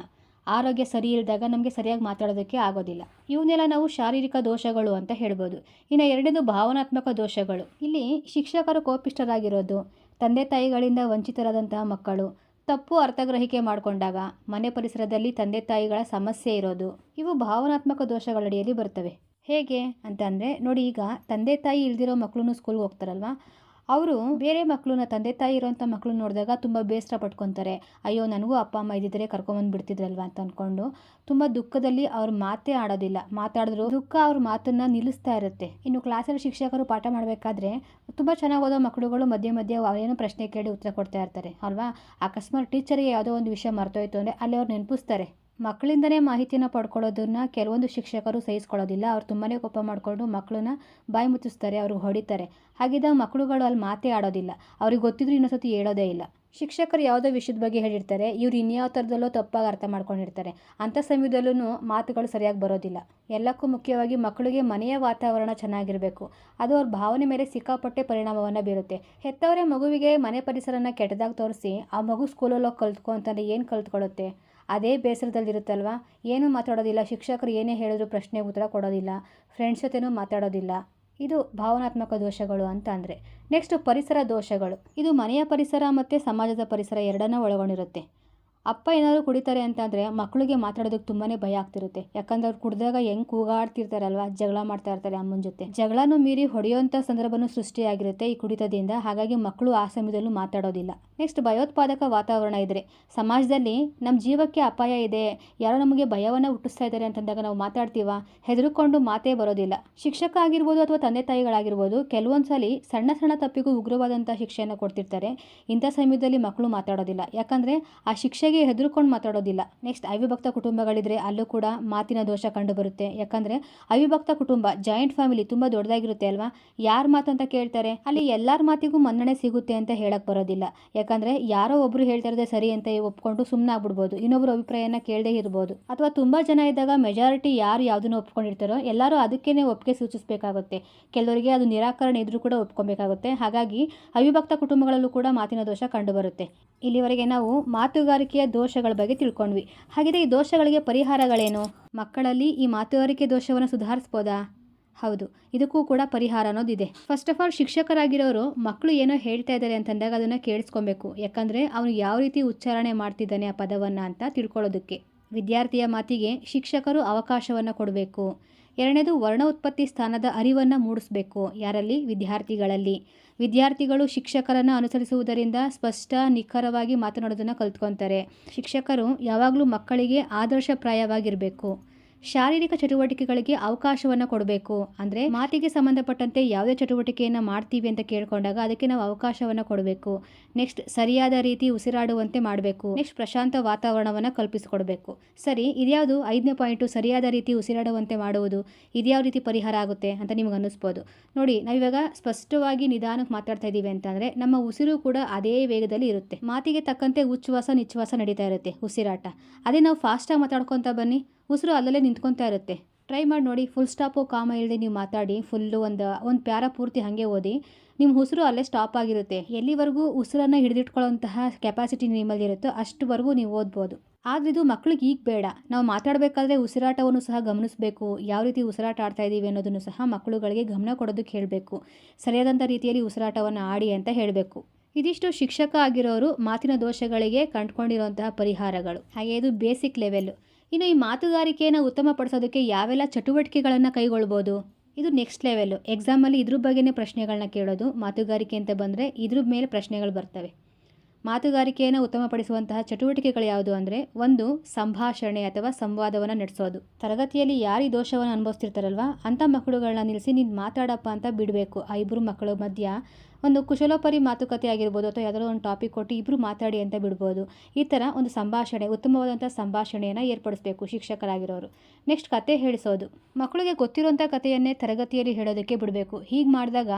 ಆರೋಗ್ಯ ಸರಿ ಇಲ್ಲದಾಗ ನಮಗೆ ಸರಿಯಾಗಿ ಮಾತಾಡೋದಕ್ಕೆ ಆಗೋದಿಲ್ಲ. ಇವನ್ನೆಲ್ಲ ನಾವು ಶಾರೀರಿಕ ದೋಷಗಳು ಅಂತ ಹೇಳ್ಬೋದು. ಇನ್ನು 2ನೇದು ಭಾವನಾತ್ಮಕ ದೋಷಗಳು. ಇಲ್ಲಿ ಶಿಕ್ಷಕರು ಕೋಪಿಷ್ಠರಾಗಿರೋದು, ತಂದೆ ತಾಯಿಗಳಿಂದ ವಂಚಿತರಾದಂತಹ ಮಕ್ಕಳು, ತಪ್ಪು ಅರ್ಥಗ್ರಹಿಕೆ ಮಾಡಿಕೊಂಡಾಗ, ಮನೆ ಪರಿಸರದಲ್ಲಿ ತಂದೆ ತಾಯಿಗಳ ಸಮಸ್ಯೆ ಇರೋದು, ಇವು ಭಾವನಾತ್ಮಕ ದೋಷಗಳಡಿಯಲ್ಲಿ ಬರ್ತವೆ. ಹೇಗೆ ಅಂತಂದರೆ ನೋಡಿ, ಈಗ ತಂದೆ ತಾಯಿ ಇಲ್ದಿರೋ ಮಕ್ಕಳು ಸ್ಕೂಲ್ಗೆ ಹೋಗ್ತಾರಲ್ವ, ಅವರು ಬೇರೆ ಮಕ್ಕಳನ್ನ, ತಂದೆ ತಾಯಿ ಇರೋಂಥ ಮಕ್ಕಳು ನೋಡಿದಾಗ ತುಂಬ ಬೇಸರ ಪಟ್ಕೊತಾರೆ. ಅಯ್ಯೋ, ನನಗೂ ಅಪ್ಪ ಅಮ್ಮ ಇದ್ದಿದ್ರೆ ಕರ್ಕೊಂಬಂದು ಬಿಡ್ತಿದ್ರಲ್ವ ಅಂತ ಅಂದ್ಕೊಂಡು ತುಂಬ ದುಃಖದಲ್ಲಿ ಅವ್ರ ಮಾತೇ ಆಡೋದಿಲ್ಲ. ಮಾತಾಡಿದ್ರು ದುಃಖ ಅವ್ರ ಮಾತನ್ನ ನಿಲ್ಲಿಸ್ತಾ ಇರುತ್ತೆ. ಇನ್ನು ಕ್ಲಾಸಲ್ಲಿ ಶಿಕ್ಷಕರು ಪಾಠ ಮಾಡಬೇಕಾದ್ರೆ ತುಂಬ ಚೆನ್ನಾಗಿ ಓದೋ ಮಕ್ಕಳುಗಳು ಮಧ್ಯೆ ಮಧ್ಯೆ ಅವರೇನೋ ಪ್ರಶ್ನೆ ಕೇಳಿ ಉತ್ತರ ಕೊಡ್ತಾ ಇರ್ತಾರೆ ಅಲ್ವಾ. ಅಕಸ್ಮಾತ್ ಟೀಚರಿಗೆ ಯಾವುದೋ ಒಂದು ವಿಷಯ ಮರ್ತೋಯ್ತು ಅಂದರೆ ಅಲ್ಲಿ ಅವ್ರು ನೆನಪಿಸ್ತಾರೆ. ಮಕ್ಕಳಿಂದನೇ ಮಾಹಿತಿನ ಪಡ್ಕೊಳ್ಳೋದನ್ನ ಕೆಲವೊಂದು ಶಿಕ್ಷಕರು ಸಹಿಸ್ಕೊಳ್ಳೋದಿಲ್ಲ. ಅವ್ರು ತುಂಬಾ ಕೋಪ ಮಾಡಿಕೊಂಡು ಮಕ್ಕಳನ್ನ ಬಾಯಿ ಮುಚ್ಚಿಸ್ತಾರೆ, ಅವ್ರಿಗೆ ಹೊಡಿತಾರೆ. ಹಾಗಿದ್ದಾಗ ಮಕ್ಕಳುಗಳು ಅಲ್ಲಿ ಮಾತೇ ಆಡೋದಿಲ್ಲ. ಅವ್ರಿಗೆ ಗೊತ್ತಿದ್ರು ಇನ್ನೊಂದ್ಸತಿ ಹೇಳೋದೇ ಇಲ್ಲ. ಶಿಕ್ಷಕರು ಯಾವುದೋ ವಿಷಯದ ಬಗ್ಗೆ ಹೇಳಿರ್ತಾರೆ, ಇವ್ರು ಇನ್ಯಾವ ಥರದಲ್ಲೋ ತಪ್ಪಾಗಿ ಅರ್ಥ ಮಾಡ್ಕೊಂಡಿರ್ತಾರೆ. ಅಂಥ ಸಮಯದಲ್ಲೂ ಮಾತುಗಳು ಸರಿಯಾಗಿ ಬರೋದಿಲ್ಲ. ಎಲ್ಲಕ್ಕೂ ಮುಖ್ಯವಾಗಿ ಮಕ್ಕಳಿಗೆ ಮನೆಯ ವಾತಾವರಣ ಚೆನ್ನಾಗಿರಬೇಕು. ಅದು ಅವ್ರ ಭಾವನೆ ಮೇಲೆ ಸಿಕ್ಕಾಪಟ್ಟೆ ಪರಿಣಾಮವನ್ನು ಬೀರುತ್ತೆ. ಹೆತ್ತವರೇ ಮಗುವಿಗೆ ಮನೆ ಪರಿಸರನ ಕೆಟ್ಟದಾಗಿ ತೋರಿಸಿ ಆ ಮಗು ಸ್ಕೂಲಲ್ಲೋಗಿ ಕಲ್ತ್ಕೊ ಅಂತಂದರೆ ಏನು ಕಲ್ತ್ಕೊಳ್ಳುತ್ತೆ? ಅದೇ ಬೇಸರದಲ್ಲಿರುತ್ತಲ್ವ. ಏನೂ ಮಾತಾಡೋದಿಲ್ಲ, ಶಿಕ್ಷಕರು ಏನೇ ಹೇಳಿದ್ರು ಪ್ರಶ್ನೆಗೆ ಉತ್ತರ ಕೊಡೋದಿಲ್ಲ, ಫ್ರೆಂಡ್ಸ್ ಜೊತೆನೂ ಮಾತಾಡೋದಿಲ್ಲ. ಇದು ಭಾವನಾತ್ಮಕ ದೋಷಗಳು ಅಂತ ಅಂದರೆ. ನೆಕ್ಸ್ಟ್ ಪರಿಸರ ದೋಷಗಳು. ಇದು ಮನೆಯ ಪರಿಸರ ಮತ್ತು ಸಮಾಜದ ಪರಿಸರ ಎರಡನ್ನ ಒಳಗೊಂಡಿರುತ್ತೆ. ಅಪ್ಪ ಏನಾದರೂ ಕುಡಿತಾರೆ ಅಂತಂದರೆ ಮಕ್ಕಳಿಗೆ ಮಾತಾಡೋದಕ್ಕೆ ತುಂಬಾ ಭಯ ಆಗ್ತಿರುತ್ತೆ. ಯಾಕಂದ್ರೆ ಅವ್ರು ಕುಡಿದಾಗ ಹೆಂಗೆ ಕೂಗಾಡ್ತಿರ್ತಾರಲ್ವ, ಜಗಳ ಮಾಡ್ತಾ ಇರ್ತಾರೆ ಅಮ್ಮನ ಜೊತೆ. ಜಗಳನೂ ಮೀರಿ ಹೊಡೆಯೋಂಥ ಸಂದರ್ಭನೂ ಸೃಷ್ಟಿಯಾಗಿರುತ್ತೆ ಈ ಕುಡಿತದಿಂದ. ಹಾಗಾಗಿ ಮಕ್ಕಳು ಆ ಸಮಯದಲ್ಲೂ ಮಾತಾಡೋದಿಲ್ಲ. ನೆಕ್ಸ್ಟ್ ಭಯೋತ್ಪಾದಕ ವಾತಾವರಣ ಇದ್ರೆ ಸಮಾಜದಲ್ಲಿ ನಮ್ಮ ಜೀವಕ್ಕೆ ಅಪಾಯ ಇದೆ, ಯಾರೋ ನಮಗೆ ಭಯವನ್ನು ಹುಟ್ಟಿಸ್ತಾ ಇದ್ದಾರೆ ಅಂತಂದಾಗ ನಾವು ಮಾತಾಡ್ತೀವ? ಹೆದರ್ಕೊಂಡು ಮಾತೇ ಬರೋದಿಲ್ಲ. ಶಿಕ್ಷಕ ಆಗಿರ್ಬೋದು ಅಥವಾ ತಂದೆ ತಾಯಿಗಳಾಗಿರ್ಬೋದು ಕೆಲವೊಂದ್ಸಲಿ ಸಣ್ಣ ಸಣ್ಣ ತಪ್ಪಿಗೂ ಉಗ್ರವಾದಂಥ ಶಿಕ್ಷೆಯನ್ನು ಕೊಡ್ತಿರ್ತಾರೆ. ಇಂಥ ಸಮಯದಲ್ಲಿ ಮಕ್ಕಳು ಮಾತಾಡೋದಿಲ್ಲ, ಯಾಕಂದರೆ ಆ ಶಿಕ್ಷೆಗೆ ಹೆದರ್ಕೊಂಡು ಮಾತಾಡೋದಿಲ್ಲ. ನೆಕ್ಸ್ಟ್ ಅವಿಭಕ್ತ ಕುಟುಂಬಗಳಿದ್ರೆ ಅಲ್ಲೂ ಕೂಡ ಮಾತಿನ ದೋಷ ಕಂಡು ಬರುತ್ತೆ. ಯಾಕಂದರೆ ಅವಿಭಕ್ತ ಕುಟುಂಬ, ಜಾಯಿಂಟ್ ಫ್ಯಾಮಿಲಿ ತುಂಬ ದೊಡ್ಡದಾಗಿರುತ್ತೆ ಅಲ್ವಾ. ಯಾರ ಮಾತಂತ ಕೇಳ್ತಾರೆ, ಅಲ್ಲಿ ಎಲ್ಲರ ಮಾತಿಗೂ ಮನ್ನಣೆ ಸಿಗುತ್ತೆ ಅಂತ ಹೇಳಕ್ ಬರೋದಿಲ್ಲ. ಯಾಕಂದರೆ ಯಾರೋ ಒಬ್ರು ಹೇಳ್ತಾ ಇರೋದೇ ಸರಿ ಅಂತ ಒಪ್ಕೊಂಡು ಸುಮ್ಮನೆ ಆಗ್ಬಿಡ್ಬೋದು, ಇನ್ನೊಬ್ರು ಅಭಿಪ್ರಾಯನ ಕೇಳದೇ ಇರ್ಬೋದು. ಅಥವಾ ತುಂಬ ಜನ ಇದ್ದಾಗ ಮೆಜಾರಿಟಿ ಯಾರು ಯಾವುದನ್ನು ಒಪ್ಕೊಂಡಿರ್ತಾರೋ ಎಲ್ಲರೂ ಅದಕ್ಕೇನೆ ಒಪ್ಪಿಗೆ ಸೂಚಿಸಬೇಕಾಗುತ್ತೆ. ಕೆಲವರಿಗೆ ಅದು ನಿರಾಕರಣೆ ಇದ್ರೂ ಕೂಡ ಒಪ್ಕೊಬೇಕಾಗುತ್ತೆ. ಹಾಗಾಗಿ ಅವಿಭಕ್ತ ಕುಟುಂಬಗಳಲ್ಲೂ ಕೂಡ ಮಾತಿನ ದೋಷ ಕಂಡು ಬರುತ್ತೆ. ಇಲ್ಲಿವರೆಗೆ ನಾವು ಮಾತುಗಾರಿಕೆಯ ದೋಷಗಳ ಬಗ್ಗೆ ತಿಳ್ಕೊಂಡ್ವಿ. ಹಾಗಿದ್ರೆ ಈ ದೋಷಗಳಿಗೆ ಪರಿಹಾರಗಳೇನು? ಮಕ್ಕಳಲ್ಲಿ ಈ ಮಾತುಗಾರಿಕೆ ದೋಷವನ್ನು ಸುಧಾರಿಸ್ಬೋದಾ? ಹೌದು, ಇದಕ್ಕೂ ಕೂಡ ಪರಿಹಾರ ಅನ್ನೋದಿದೆ. ಫಸ್ಟ್ ಆಫ್ ಆಲ್ ಶಿಕ್ಷಕರಾಗಿರೋರು ಮಕ್ಕಳು ಏನೋ ಹೇಳ್ತಾ ಇದ್ದಾರೆ ಅಂತಂದಾಗ ಅದನ್ನು ಕೇಳಿಸ್ಕೊಬೇಕು. ಯಾಕಂದರೆ ಅವನು ಯಾವ ರೀತಿ ಉಚ್ಚಾರಣೆ ಮಾಡ್ತಿದ್ದಾನೆ ಆ ಪದವನ್ನು ಅಂತ ತಿಳ್ಕೊಳ್ಳೋದಕ್ಕೆ. ವಿದ್ಯಾರ್ಥಿಯ ಮಾತಿಗೆ ಶಿಕ್ಷಕರು ಅವಕಾಶವನ್ನು ಕೊಡಬೇಕು. ಎರಡನೇದು, ವರ್ಣ ಉತ್ಪತ್ತಿ ಸ್ಥಾನದ ಅರಿವನ್ನು ಮೂಡಿಸಬೇಕು. ಯಾರಲ್ಲಿ? ವಿದ್ಯಾರ್ಥಿಗಳಲ್ಲಿ. ವಿದ್ಯಾರ್ಥಿಗಳು ಶಿಕ್ಷಕರನ್ನು ಅನುಸರಿಸುವುದರಿಂದ ಸ್ಪಷ್ಟ, ನಿಖರವಾಗಿ ಮಾತನಾಡೋದನ್ನು ಕಲ್ತ್ಕೊತಾರೆ. ಶಿಕ್ಷಕರು ಯಾವಾಗಲೂ ಮಕ್ಕಳಿಗೆ ಆದರ್ಶಪ್ರಾಯವಾಗಿರಬೇಕು. ಶಾರೀರಿಕ ಚಟುವಟಿಕೆಗಳಿಗೆ ಅವಕಾಶವನ್ನು ಕೊಡಬೇಕು. ಅಂದರೆ ಮಾತಿಗೆ ಸಂಬಂಧಪಟ್ಟಂತೆ ಯಾವುದೇ ಚಟುವಟಿಕೆಯನ್ನು ಮಾಡ್ತೀವಿ ಅಂತ ಕೇಳ್ಕೊಂಡಾಗ ಅದಕ್ಕೆ ನಾವು ಅವಕಾಶವನ್ನು ಕೊಡಬೇಕು. ನೆಕ್ಸ್ಟ್ ಸರಿಯಾದ ರೀತಿ ಉಸಿರಾಡುವಂತೆ ಮಾಡಬೇಕು. ನೆಕ್ಸ್ಟ್ ಪ್ರಶಾಂತ ವಾತಾವರಣವನ್ನು ಕಲ್ಪಿಸಿಕೊಡ್ಬೇಕು. ಸರಿ, ಇದ್ಯಾವುದು 5ನೇ ಪಾಯಿಂಟು, ಸರಿಯಾದ ರೀತಿ ಉಸಿರಾಡುವಂತೆ ಮಾಡುವುದು. ಇದ್ಯಾವ ರೀತಿ ಪರಿಹಾರ ಆಗುತ್ತೆ ಅಂತ ನಿಮ್ಗೆ ಅನ್ನಿಸ್ಬೋದು. ನೋಡಿ, ನಾವಿವಾಗ ಸ್ಪಷ್ಟವಾಗಿ ನಿಧಾನಕ್ಕೆ ಮಾತಾಡ್ತಾ ಇದ್ದೀವಿ ಅಂತಂದರೆ ನಮ್ಮ ಉಸಿರು ಕೂಡ ಅದೇ ವೇಗದಲ್ಲಿ ಇರುತ್ತೆ. ಮಾತಿಗೆ ತಕ್ಕಂತೆ ಉಚ್ಛ್ವಾಸ ನಿಶ್ವಾಸ ನಡೀತಾ ಇರುತ್ತೆ, ಉಸಿರಾಟ. ಅದೇ ನಾವು ಫಾಸ್ಟಾಗಿ ಮಾತಾಡ್ಕೊತಾ ಬನ್ನಿ, ಉಸಿರು ಅಲ್ಲಲ್ಲೇ ನಿಂತ್ಕೊತಾ ಇರುತ್ತೆ. ಟ್ರೈ ಮಾಡಿ ನೋಡಿ, ಫುಲ್ ಸ್ಟಾಪು ಕಾಮ ಇಲ್ಲದೆ ನೀವು ಮಾತಾಡಿ, ಫುಲ್ಲು ಒಂದು ಪ್ಯಾರ ಪೂರ್ತಿ ಹಾಗೆ ಓದಿ, ನಿಮ್ಮ ಉಸಿರು ಅಲ್ಲೇ ಸ್ಟಾಪ್ ಆಗಿರುತ್ತೆ. ಎಲ್ಲಿವರೆಗೂ ಉಸಿರನ್ನು ಹಿಡಿದಿಟ್ಕೊಳ್ಳೋಂತಹ ಕೆಪಾಸಿಟಿ ನಿಮ್ಮಲ್ಲಿ ಇರುತ್ತೋ ಅಷ್ಟುವರೆಗೂ ನೀವು ಓದ್ಬೋದು. ಆದರೆ ಇದು ಮಕ್ಕಳಿಗೆ ಈಗ ಬೇಡ. ನಾವು ಮಾತಾಡಬೇಕಾದ್ರೆ ಉಸಿರಾಟವನ್ನು ಸಹ ಗಮನಿಸಬೇಕು. ಯಾವ ರೀತಿ ಉಸಿರಾಟ ಆಡ್ತಾ ಇದ್ದೀವಿ ಅನ್ನೋದನ್ನು ಸಹ ಮಕ್ಕಳುಗಳಿಗೆ ಗಮನ ಕೊಡೋದಕ್ಕೆ ಹೇಳಬೇಕು. ಸರಿಯಾದಂಥ ರೀತಿಯಲ್ಲಿ ಉಸಿರಾಟವನ್ನು ಆಡಿ ಅಂತ ಹೇಳಬೇಕು. ಇದಿಷ್ಟು ಶಿಕ್ಷಕ ಆಗಿರೋರು ಮಾತಿನ ದೋಷಗಳಿಗೆ ಕಂಡುಕೊಂಡಿರುವಂತಹ ಪರಿಹಾರಗಳು. ಹಾಗೆ ಇದು ಬೇಸಿಕ್ ಲೆವೆಲ್ಲು. ಇನ್ನು ಈ ಮಾತುಗಾರಿಕೆಯನ್ನು ಉತ್ತಮಪಡಿಸೋದಕ್ಕೆ ಯಾವೆಲ್ಲ ಚಟುವಟಿಕೆಗಳನ್ನು ಕೈಗೊಳ್ಬೋದು? ಇದು ನೆಕ್ಸ್ಟ್ ಲೆವೆಲ್ಲು. ಎಕ್ಸಾಮಲ್ಲಿ ಇದ್ರ ಬಗ್ಗೆನೇ ಪ್ರಶ್ನೆಗಳನ್ನ ಕೇಳೋದು. ಮಾತುಗಾರಿಕೆ ಅಂತ ಬಂದರೆ ಇದ್ರ ಮೇಲೆ ಪ್ರಶ್ನೆಗಳು ಬರ್ತವೆ. ಮಾತುಗಾರಿಕೆಯನ್ನು ಉತ್ತಮಪಡಿಸುವಂತಹ ಚಟುವಟಿಕೆಗಳು ಯಾವುದು ಅಂದರೆ, ಒಂದು, ಸಂಭಾಷಣೆ ಅಥವಾ ಸಂವಾದವನ್ನು ನಡೆಸೋದು. ತರಗತಿಯಲ್ಲಿ ಯಾರು ಈ ದೋಷವನ್ನು ಅನುಭವಿಸ್ತಿರ್ತಾರಲ್ವ ಅಂಥ ಮಕ್ಕಳುಗಳನ್ನ ನಿಲ್ಲಿಸಿ ನೀನು ಮಾತಾಡಪ್ಪ ಅಂತ ಬಿಡಬೇಕು. ಆ ಇಬ್ಬರು ಮಕ್ಕಳ ಮಧ್ಯ ಒಂದು ಕುಶಲೋಪರಿ ಮಾತುಕತೆ ಆಗಿರ್ಬೋದು ಅಥವಾ ಯಾವುದಾದ್ರು ಒಂದು ಟಾಪಿಕ್ ಕೊಟ್ಟು ಇಬ್ಬರು ಮಾತಾಡಿ ಅಂತ ಬಿಡ್ಬೋದು. ಈ ಥರ ಒಂದು ಸಂಭಾಷಣೆ, ಉತ್ತಮವಾದಂಥ ಸಂಭಾಷಣೆಯನ್ನು ಏರ್ಪಡಿಸಬೇಕು ಶಿಕ್ಷಕರಾಗಿರೋರು. ನೆಕ್ಸ್ಟ್, ಕತೆ ಹೇಳಿಸೋದು. ಮಕ್ಕಳಿಗೆ ಗೊತ್ತಿರುವಂಥ ಕಥೆಯನ್ನೇ ತರಗತಿಯಲ್ಲಿ ಹೇಳೋದಕ್ಕೆ ಬಿಡಬೇಕು. ಹೀಗೆ ಮಾಡಿದಾಗ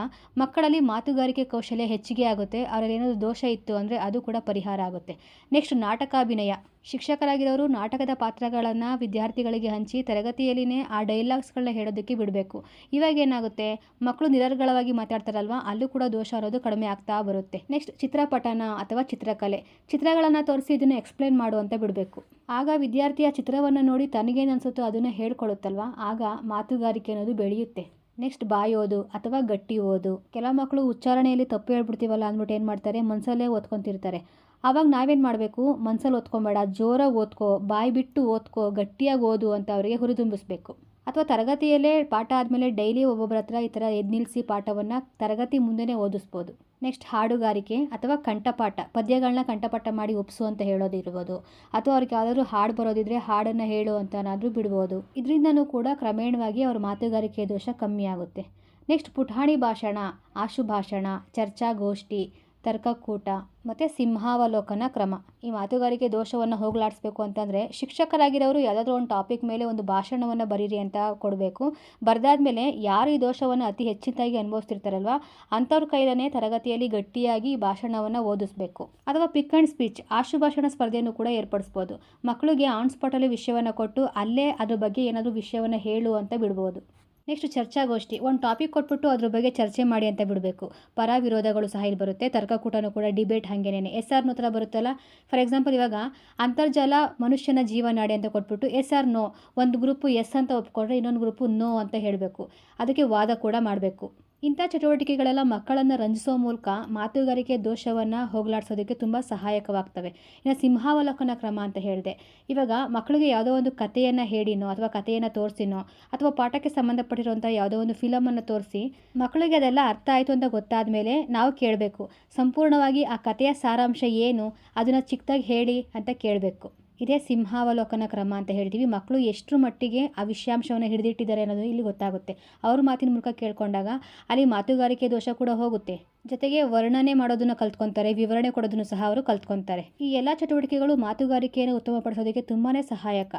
ಮಕ್ಕಳಲ್ಲಿ ಮಾತುಗಾರಿಕೆ ಕೌಶಲ್ಯ ಹೆಚ್ಚಿಗೆ ಆಗುತ್ತೆ. ಅವರಲ್ಲಿ ಏನಾದರೂ ದೋಷ ಇತ್ತು ಅಂದರೆ ಅದು ಕೂಡ ಪರಿಹಾರ ಆಗುತ್ತೆ. ನೆಕ್ಸ್ಟ್, ನಾಟಕಾಭಿನಯ. ಶಿಕ್ಷಕರಾಗಿರೋರು ನಾಟಕದ ಪಾತ್ರಗಳನ್ನು ವಿದ್ಯಾರ್ಥಿಗಳಿಗೆ ಹಂಚಿ ತರಗತಿಯಲ್ಲಿನೇ ಆ ಡೈಲಾಗ್ಸ್ಗಳನ್ನ ಹೇಳೋದಕ್ಕೆ ಬಿಡಬೇಕು. ಇವಾಗ ಏನಾಗುತ್ತೆ, ಮಕ್ಕಳು ನಿರರ್ಗಳವಾಗಿ ಮಾತಾಡ್ತಾರಲ್ವ, ಅಲ್ಲೂ ಕೂಡ ದೋಷ ಅನ್ನೋದು ಕಡಿಮೆ ಆಗ್ತಾ ಬರುತ್ತೆ. ನೆಕ್ಸ್ಟ್, ಚಿತ್ರಪಟನ ಅಥವಾ ಚಿತ್ರಕಲೆ. ಚಿತ್ರಗಳನ್ನು ತೋರಿಸಿ ಇದನ್ನು ಎಕ್ಸ್ಪ್ಲೇನ್ ಮಾಡು ಅಂತ ಬಿಡಬೇಕು. ಆಗ ವಿದ್ಯಾರ್ಥಿಯ ಚಿತ್ರವನ್ನು ನೋಡಿ ತನಗೇನು ಅನಿಸುತ್ತೋ ಅದನ್ನು ಹೇಳ್ಕೊಳ್ಳುತ್ತಲ್ವ, ಆಗ ಮಾತುಗಾರಿಕೆ ಅನ್ನೋದು ಬೆಳೆಯುತ್ತೆ. ನೆಕ್ಸ್ಟ್, ಬಾಯಿ ಓದು ಅಥವಾ ಗಟ್ಟಿ ಓದು. ಕೆಲವು ಮಕ್ಕಳು ಉಚ್ಚಾರಣೆಯಲ್ಲಿ ತಪ್ಪು ಹೇಳ್ಬಿಡ್ತೀವಲ್ಲ ಅಂದ್ಬಿಟ್ಟು ಏನು ಮಾಡ್ತಾರೆ, ಮನಸಲ್ಲೇ ಓದ್ಕೊತಿರ್ತಾರೆ. ಆವಾಗ ನಾವೇನು ಮಾಡಬೇಕು, ಮನಸಲ್ಲಿ ಓದ್ಕೊಬೇಡ, ಜೋರಾಗಿ ಓದ್ಕೋ, ಬಾಯಿ ಬಿಟ್ಟು ಓದ್ಕೋ, ಗಟ್ಟಿಯಾಗಿ ಓದು ಅಂತ ಅವರಿಗೆ ಹುರಿದುಂಬಿಸ್ಬೇಕು. ಅಥವಾ ತರಗತಿಯಲ್ಲೇ ಪಾಠ ಆದಮೇಲೆ ಡೈಲಿ ಒಬ್ಬೊಬ್ಬರ ಹತ್ರ ಈ ಥರ ಎದ್ದು ನಿಲ್ಲಿಸಿ ಪಾಠವನ್ನು ತರಗತಿ ಮುಂದೆನೇ ಓದಿಸ್ಬೋದು. ನೆಕ್ಸ್ಟ್ ಹಾಡುಗಾರಿಕೆ ಅಥವಾ ಕಂಠಪಾಠ, ಪದ್ಯಗಳನ್ನ ಕಂಠಪಾಠ ಮಾಡಿ ಒಪ್ಸು ಅಂತ ಹೇಳೋದಿರ್ಬೋದು, ಅಥವಾ ಅವ್ರಿಗೆ ಯಾವುದಾದ್ರೂ ಹಾಡು ಬರೋದಿದ್ರೆ ಹಾಡನ್ನು ಹೇಳು ಅಂತನಾದರೂ ಬಿಡ್ಬೋದು. ಇದರಿಂದನೂ ಕೂಡ ಕ್ರಮೇಣವಾಗಿ ಅವ್ರ ಮಾತುಗಾರಿಕೆ ದೋಷ ಕಮ್ಮಿ ಆಗುತ್ತೆ. ನೆಕ್ಸ್ಟ್ ಪುಟಾಣಿ ಭಾಷಣ, ಆಶುಭಾಷಣ, ಚರ್ಚಾಗೋಷ್ಠಿ, ತರ್ಕಕೂಟ ಮತ್ತು ಸಿಂಹಾವಲೋಕನ ಕ್ರಮ. ಈ ಮಾತುಗಾರಿಕೆ ದೋಷವನ್ನು ಹೋಗಲಾಡಿಸ್ಬೇಕು ಅಂತಂದರೆ ಶಿಕ್ಷಕರಾಗಿರೋರು ಯಾವುದಾದ್ರೂ ಒಂದು ಟಾಪಿಕ್ ಮೇಲೆ ಒಂದು ಭಾಷಣವನ್ನು ಬರೀರಿ ಅಂತ ಕೊಡಬೇಕು. ಬರೆದಾದ್ಮೇಲೆ ಯಾರು ಈ ದೋಷವನ್ನು ಅತಿ ಹೆಚ್ಚಿನದಾಗಿ ಅನುಭವಿಸ್ತಿರ್ತಾರಲ್ವ ಅಂಥವ್ರ ಕೈಲೇ ತರಗತಿಯಲ್ಲಿ ಗಟ್ಟಿಯಾಗಿ ಈ ಭಾಷಣವನ್ನು ಓದಿಸ್ಬೇಕು. ಅಥವಾ ಪಿಕ್ ಆ್ಯಂಡ್ ಸ್ಪೀಚ್, ಆಶುಭಾಷಣ ಸ್ಪರ್ಧೆಯನ್ನು ಕೂಡ ಏರ್ಪಡಿಸ್ಬೋದು. ಮಕ್ಕಳಿಗೆ ಆನ್ ಸ್ಪಾಟಲ್ಲಿ ವಿಷಯವನ್ನು ಕೊಟ್ಟು ಅಲ್ಲೇ ಅದ್ರ ಬಗ್ಗೆ ಏನಾದರೂ ವಿಷಯವನ್ನು ಹೇಳು ಅಂತ ಬಿಡ್ಬೋದು. ನೆಕ್ಸ್ಟ್ ಚರ್ಚಾಗೋಷ್ಠಿ, ಒಂದು ಟಾಪಿಕ್ ಕೊಟ್ಬಿಟ್ಟು ಅದ್ರ ಬಗ್ಗೆ ಚರ್ಚೆ ಮಾಡಿ ಅಂತ ಬಿಡಬೇಕು. ಪರ ವಿರೋಧಗಳು ಸಹ ಇಲ್ಲಿ ಬರುತ್ತೆ. ತರ್ಕಕೂಟನೂ ಕೂಡ ಡಿಬೇಟ್ ಹಾಗೇನೆ ಎಸ್ ಆರ್ ನೋ ಥರ ಬರುತ್ತಲ್ಲ. ಫಾರ್ ಎಕ್ಸಾಂಪಲ್ ಇವಾಗ ಅಂತರ್ಜಾಲ ಮನುಷ್ಯನ ಜೀವನಾಡಿ ಅಂತ ಕೊಟ್ಬಿಟ್ಟು ಎಸ್ ಆರ್ ನೋ, ಒಂದು ಗ್ರೂಪು ಎಸ್ ಅಂತ ಒಪ್ಕೊಂಡ್ರೆ ಇನ್ನೊಂದು ಗ್ರೂಪು ನೋ ಅಂತ ಹೇಳಬೇಕು. ಅದಕ್ಕೆ ವಾದ ಕೂಡ ಮಾಡಬೇಕು. ಇಂಥ ಚಟುವಟಿಕೆಗಳೆಲ್ಲ ಮಕ್ಕಳನ್ನು ರಂಜಿಸೋ ಮೂಲಕ ಮಾತುಗಾರಿಕೆ ದೋಷವನ್ನು ಹೋಗಲಾಡಿಸೋದಕ್ಕೆ ತುಂಬ ಸಹಾಯಕವಾಗ್ತವೆ. ಇನ್ನು ಸಿಂಹಾವಲೋಕನ ಕ್ರಮ ಅಂತ ಹೇಳಿದೆ. ಇವಾಗ ಮಕ್ಕಳಿಗೆ ಯಾವುದೋ ಒಂದು ಕಥೆಯನ್ನು ಹೇಳಿನೋ ಅಥವಾ ಕಥೆಯನ್ನು ತೋರಿಸಿನೋ ಅಥವಾ ಪಾಠಕ್ಕೆ ಸಂಬಂಧಪಟ್ಟಿರುವಂಥ ಯಾವುದೋ ಒಂದು ಫಿಲಮನ್ನು ತೋರಿಸಿ ಮಕ್ಕಳಿಗೆ ಅದೆಲ್ಲ ಅರ್ಥ ಆಯಿತು ಅಂತ ಗೊತ್ತಾದ ಮೇಲೆ ನಾವು ಕೇಳಬೇಕು. ಸಂಪೂರ್ಣವಾಗಿ ಆ ಕಥೆಯ ಸಾರಾಂಶ ಏನು ಅದನ್ನು ಚಿಕ್ಕದಾಗಿ ಹೇಳಿ ಅಂತ ಕೇಳಬೇಕು. ಇದೇ ಸಿಂಹಾವಲೋಕನ ಕ್ರಮ ಅಂತ ಹೇಳ್ತೀವಿ. ಮಕ್ಕಳು ಎಷ್ಟು ಮಟ್ಟಿಗೆ ಆ ವಿಷಯಾಂಶವನ್ನು ಹಿಡಿದಿಟ್ಟಿದ್ದಾರೆ ಅನ್ನೋದು ಇಲ್ಲಿ ಗೊತ್ತಾಗುತ್ತೆ. ಅವ್ರ ಮಾತಿನ ಮೂಲಕ ಕೇಳ್ಕೊಂಡಾಗ ಅಲ್ಲಿ ಮಾತುಗಾರಿಕೆ ದೋಷ ಕೂಡ ಹೋಗುತ್ತೆ. ಜೊತೆಗೆ ವರ್ಣನೆ ಮಾಡೋದನ್ನು ಕಲ್ತ್ಕೊತಾರೆ, ವಿವರಣೆ ಕೊಡೋದನ್ನು ಸಹ ಅವರು ಕಲ್ತ್ಕೊತಾರೆ. ಈ ಎಲ್ಲ ಚಟುವಟಿಕೆಗಳು ಮಾತುಗಾರಿಕೆಯನ್ನು ಉತ್ತಮಪಡಿಸೋದಕ್ಕೆ ತುಂಬಾ ಸಹಾಯಕ.